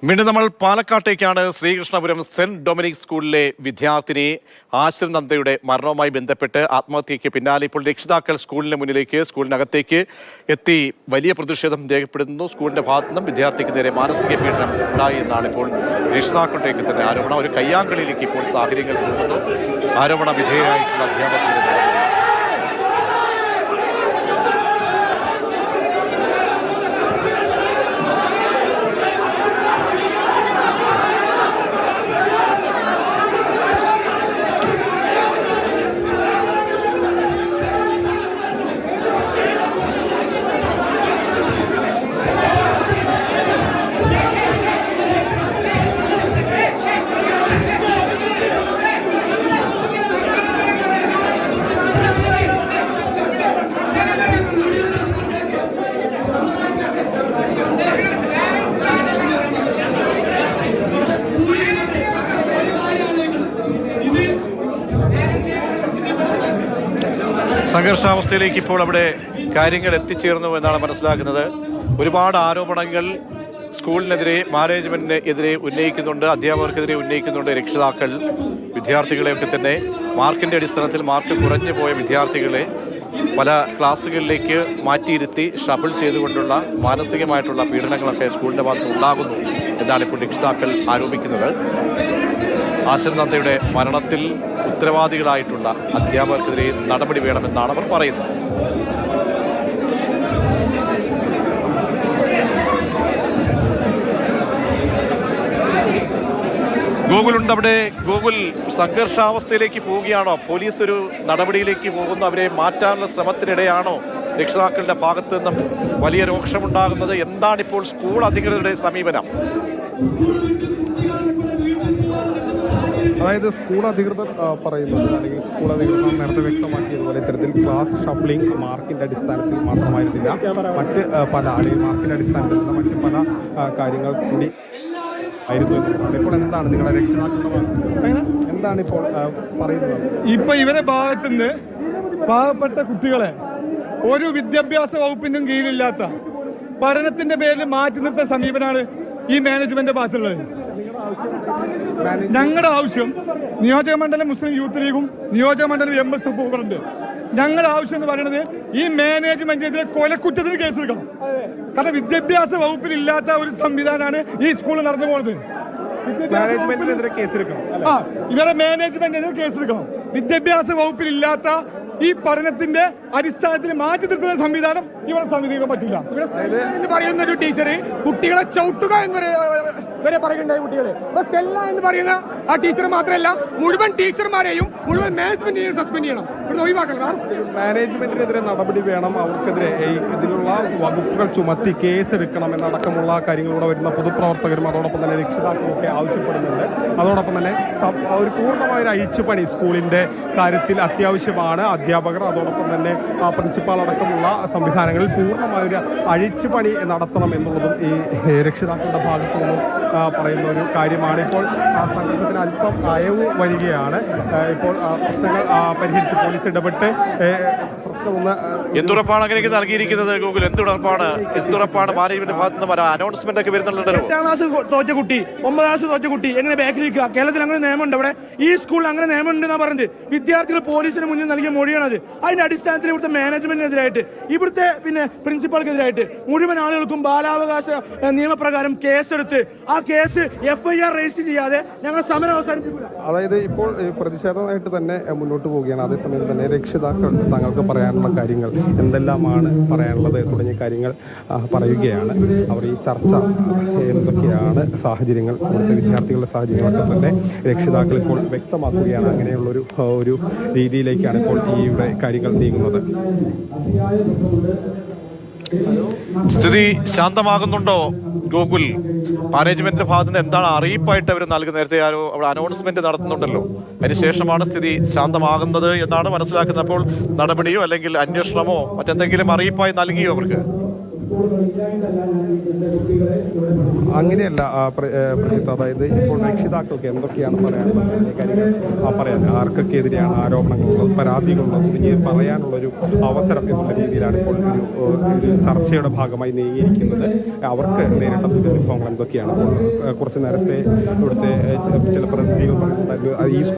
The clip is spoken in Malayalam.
വീണ്ടും നമ്മൾ പാലക്കാട്ടേക്കാണ്. ശ്രീകൃഷ്ണപുരം സെന്റ് ഡൊമിനിക് സ്കൂളിലെ വിദ്യാർത്ഥിനി ആശ്രിൻ നന്ദയുടെ മരണവുമായി ബന്ധപ്പെട്ട് ആത്മഹത്യയ്ക്ക് പിന്നാലെ ഇപ്പോൾ രക്ഷിതാക്കൾ സ്കൂളിന് മുന്നിലേക്ക്, സ്കൂളിനകത്തേക്ക് എത്തി വലിയ പ്രതിഷേധം രേഖപ്പെടുത്തുന്നു. സ്കൂളിന്റെ ഭാഗത്തു നിന്നും വിദ്യാർത്ഥിക്ക് നേരെ മാനസിക പീഡനം ഉണ്ടായി എന്നാണ് ഇപ്പോൾ രക്ഷിതാക്കളുടെയൊക്കെ തന്നെ ആരോപണം. ഒരു കയ്യാങ്കളിയിലേക്ക് ഇപ്പോൾ സാഹചര്യങ്ങൾ പോകുന്നു. ആരോപണ വിധേയരായിട്ടുള്ള അധ്യാപകരുടെ സംഘർഷാവസ്ഥയിലേക്ക് ഇപ്പോൾ അവിടെ കാര്യങ്ങൾ എത്തിച്ചേർന്നു എന്നാണ് മനസ്സിലാക്കുന്നത്. ഒരുപാട് ആരോപണങ്ങൾ സ്കൂളിനെതിരെ, മാനേജ്മെന്റിന് എതിരെ ഉന്നയിക്കുന്നുണ്ട്, അധ്യാപകർക്കെതിരെ ഉന്നയിക്കുന്നുണ്ട് രക്ഷിതാക്കൾ. വിദ്യാർത്ഥികളെയൊക്കെ തന്നെ മാർക്കിൻ്റെ അടിസ്ഥാനത്തിൽ മാർക്ക് കുറഞ്ഞു പോയ വിദ്യാർത്ഥികളെ പല ക്ലാസ്സുകളിലേക്ക് മാറ്റിയിരുത്തി ഷഫിൾ ചെയ്തുകൊണ്ടുള്ള മാനസികമായിട്ടുള്ള പീഡനങ്ങളൊക്കെ സ്കൂളിൻ്റെ ഭാഗത്ത് ഉണ്ടാകുന്നു എന്നാണ് ഇപ്പോൾ രക്ഷിതാക്കൾ ആരോപിക്കുന്നത്. ആശ്രിൻ നന്ദയുടെ മരണത്തിൽ ഉത്തരവാദികളായിട്ടുള്ള അധ്യാപകർക്കെതിരെ നടപടി വേണമെന്നാണ് അവർ പറയുന്നത്. ഗൂഗിളുണ്ട് അവിടെ. ഗൂഗിൾ, സംഘർഷാവസ്ഥയിലേക്ക് പോവുകയാണോ? പോലീസ് ഒരു നടപടിയിലേക്ക് പോകുന്നു, അവരെ മാറ്റാനുള്ള ശ്രമത്തിനിടെയാണോ രക്ഷിതാക്കളുടെ ഭാഗത്തു നിന്നും വലിയ രോക്ഷമുണ്ടാകുന്നത്? എന്താണിപ്പോൾ സ്കൂൾ അധികൃതരുടെ സമീപനം? അതായത് സ്കൂൾ അധികൃതർ പറയുന്നത്, അല്ലെങ്കിൽ സ്കൂൾ അധികൃതർ നേരത്തെ വ്യക്തമാക്കിയതുപോലെ ഇത്തരത്തിൽ ക്ലാസ് ഷഫ്ലിംഗ് മാർക്കിൻ്റെ അടിസ്ഥാനത്തിൽ മാത്രമായിരുന്നില്ല, മറ്റ് പല മാർക്കിൻ്റെ അടിസ്ഥാനത്തിൽ മറ്റ് പല കാര്യങ്ങൾ കൂടി ആയിരുന്നു എന്നുള്ളതാണ്. ഇപ്പോൾ എന്താണ് നിങ്ങളുടെ രക്ഷിതാക്കളുടെ എന്താണ് ഇപ്പോൾ പറയുന്നത്? ഇപ്പൊ ഇവരെ ഭാഗത്തുനിന്ന് പാവപ്പെട്ട കുട്ടികളെ ഒരു വിദ്യാഭ്യാസ വകുപ്പിനും കീഴിലില്ലാത്ത പഠനത്തിന്റെ പേരിൽ മാറ്റി നിർത്തുന്ന സമീപനമാണ് ഈ മാനേജ്മെന്റ് ഭാഗത്തുള്ളത്. ഞങ്ങളുടെ ആവശ്യം നിയോജകമണ്ഡലം മുസ്ലിം യൂത്ത് ലീഗും നിയോജകമണ്ഡലം MSF ഉണ്ട്. ഞങ്ങളുടെ ആവശ്യം എന്ന് പറയുന്നത് ഈ മാനേജ്മെന്റിനെതിരെ കൊലക്കുറ്റത്തിന് കേസെടുക്കണം. കാരണം വിദ്യാഭ്യാസ വകുപ്പിൽ ഇല്ലാത്ത ഒരു സംവിധാനമാണ് ഈ സ്കൂളിൽ നടന്നു പോകുന്നത്. മാനേജ്മെന്റിനെതിരെ കേസെടുക്കണം. ഇവരെ മാനേജ്മെന്റിനെതിരെ കേസെടുക്കണം. വിദ്യാഭ്യാസ വകുപ്പിൽ ഇല്ലാത്ത ഈ പഠനത്തിന്റെ അടിസ്ഥാനത്തിൽ മാറ്റി നിർത്തുന്ന സംവിധാനം ഇവിടെ സംവിധാനിക്കാൻ പറ്റില്ല. ഇവിടെ പറയുന്ന ഒരു ടീച്ചർ കുട്ടികളെ ചവിട്ടുക വരെ പറയുന്നുണ്ടായി. കുട്ടികളെ സ്റ്റെല്ല എന്ന് പറയുന്ന ആ ടീച്ചർ മാത്രമല്ല, മുഴുവൻ ടീച്ചർമാരെയും മുഴുവൻ മാനേജ്മെന്റിനെയും സസ്പെൻഡ് ചെയ്യണം, ഇവിടെ ഒഴിവാക്കണം. മാനേജ്മെന്റിനെതിരെ നടപടി വേണം, അവർക്കെതിരെ ഇതിലുള്ള വകുപ്പുകൾ ചുമത്തി കേസെടുക്കണം എന്നടക്കമുള്ള കാര്യങ്ങളിലൂടെ വരുന്ന പൊതുപ്രവർത്തകരും അതോടൊപ്പം തന്നെ രക്ഷിതാക്കളും ഒക്കെ ആവശ്യപ്പെടുന്നുണ്ട്. അതോടൊപ്പം തന്നെ ഒരു പൂർണ്ണമായ ഒരു അഴിച്ചുപണി സ്കൂളിന്റെ കാര്യത്തിൽ അത്യാവശ്യമാണ്. അധ്യാപകർ അതോടൊപ്പം തന്നെ പ്രിൻസിപ്പാൾ അടക്കമുള്ള സംവിധാനങ്ങളിൽ പൂർണ്ണമായൊരു അഴിച്ചുപണി നടത്തണം എന്നുള്ളതും ഈ രക്ഷിതാക്കളുടെ ഭാഗത്തു നിന്നും പറയുന്ന ഒരു കാര്യമാണ്. ഇപ്പോൾ ആ സംഘർഷത്തിന് അല്പം അയവ് വരികയാണ്. ഇപ്പോൾ പ്രശ്നങ്ങൾ പരിഹരിച്ച് പോലീസ് ഇടപെട്ട് പ്രശ്നമൊന്ന് എന്തുറപ്പാണ് അങ്ങനെയൊക്കെ നൽകിയിരിക്കുന്നത്? ഗൂഗിൾ എന്തുറപ്പാണ് മാനേജ്മെന്റ് ഭാഗത്ത് നിന്ന് അനൗൺസ്മെന്റ് ഒക്കെ വരുന്നുണ്ടല്ലോ. 8ാം ക്ലാസ് തോറ്റ കുട്ടി, 9ാം ക്ലാസ് തോറ്റ കുട്ടി എങ്ങനെ ബാക്കിലിരിക്കുക? കേരളത്തിൽ അങ്ങനെ നിയമമുണ്ട്, അവിടെ ഈ സ്കൂളിൽ അങ്ങനെ നിയമമുണ്ട് എന്നാ പറഞ്ഞത്. വിദ്യാർത്ഥികൾ പോലീസിന് മുന്നിൽ നൽകിയ മൊഴിയാണത്. അതിന്റെ അടിസ്ഥാനത്തിൽ ഇവിടുത്തെ മാനേജ്മെന്റിനെതിരായിട്ട്, ഇവിടുത്തെ പ്രിൻസിപ്പാൾക്കെതിരായിട്ട് മുഴുവൻ ആളുകൾക്കും ബാലാവകാശ നിയമപ്രകാരം കേസെടുത്ത് ആ കേസ് FIR രജിസ്റ്റർ ചെയ്യാതെ ഞങ്ങൾ സമരം അവസാനിപ്പിക്കില്ല. അതായത് ഇപ്പോൾ പ്രതിഷേധമായിട്ട് തന്നെ മുന്നോട്ട് പോവുകയാണ്. അതേസമയം തന്നെ രക്ഷിതാക്കൾ തങ്ങൾക്ക് പറയാനുള്ള കാര്യങ്ങൾ എന്തെല്ലാമാണ് പറയാനുള്ളത് തുടങ്ങിയ കാര്യങ്ങൾ പറയുകയാണ്. അവർ ഈ ചർച്ച എന്തൊക്കെയാണ് സാഹചര്യങ്ങൾ, ഇവിടുത്തെ വിദ്യാർത്ഥികളുടെ സാഹചര്യങ്ങളൊക്കെ തന്നെ രക്ഷിതാക്കൾ ഇപ്പോൾ വ്യക്തമാക്കുകയാണ്. അങ്ങനെയുള്ളൊരു ഒരു രീതിയിലേക്കാണ് ഇപ്പോൾ ഈ കാര്യങ്ങൾ നീങ്ങുന്നത്. സ്ഥിതി ശാന്തമാകുന്നുണ്ടോ ഗോകുൽ? മാനേജ്മെന്റിന്റെ ഭാഗത്ത് നിന്ന് എന്താണ് അറിയിപ്പായിട്ട് അവർ നൽകുന്നത്? നേരത്തെ അവിടെ അനൗൺസ്മെന്റ് നടത്തുന്നുണ്ടല്ലോ, അതിനുശേഷമാണ് സ്ഥിതി ശാന്തമാകുന്നത് എന്നാണ് മനസ്സിലാക്കുന്നത്. അപ്പോൾ നടപടിയോ അല്ലെങ്കിൽ അന്വേഷണമോ മറ്റെന്തെങ്കിലും അറിയിപ്പായി നൽകിയോ അവർക്ക്? അങ്ങനെയല്ല പ്രജിത്ത്, അതായത് ഇപ്പോൾ രക്ഷിതാക്കൾക്ക് എന്തൊക്കെയാണ് പറയാനുള്ളത് കാര്യങ്ങൾ പറയാൻ ആർക്കൊക്കെതിരെയാണ് ആരോപണങ്ങളുള്ളത്, പരാതികളുള്ളത് തുടങ്ങിയ പറയാനുള്ളൊരു അവസരം എന്നുള്ള രീതിയിലാണ് ഇപ്പോൾ ഒരു ചർച്ചയുടെ ഭാഗമായി നീങ്ങിയിരിക്കുന്നത്. അവർക്ക് നേരിട്ട ദുരനുഭവങ്ങൾ എന്തൊക്കെയാണ്? കുറച്ച് നേരത്തെ ഇവിടുത്തെ ചില പ്രതിനിധികൾ ഈ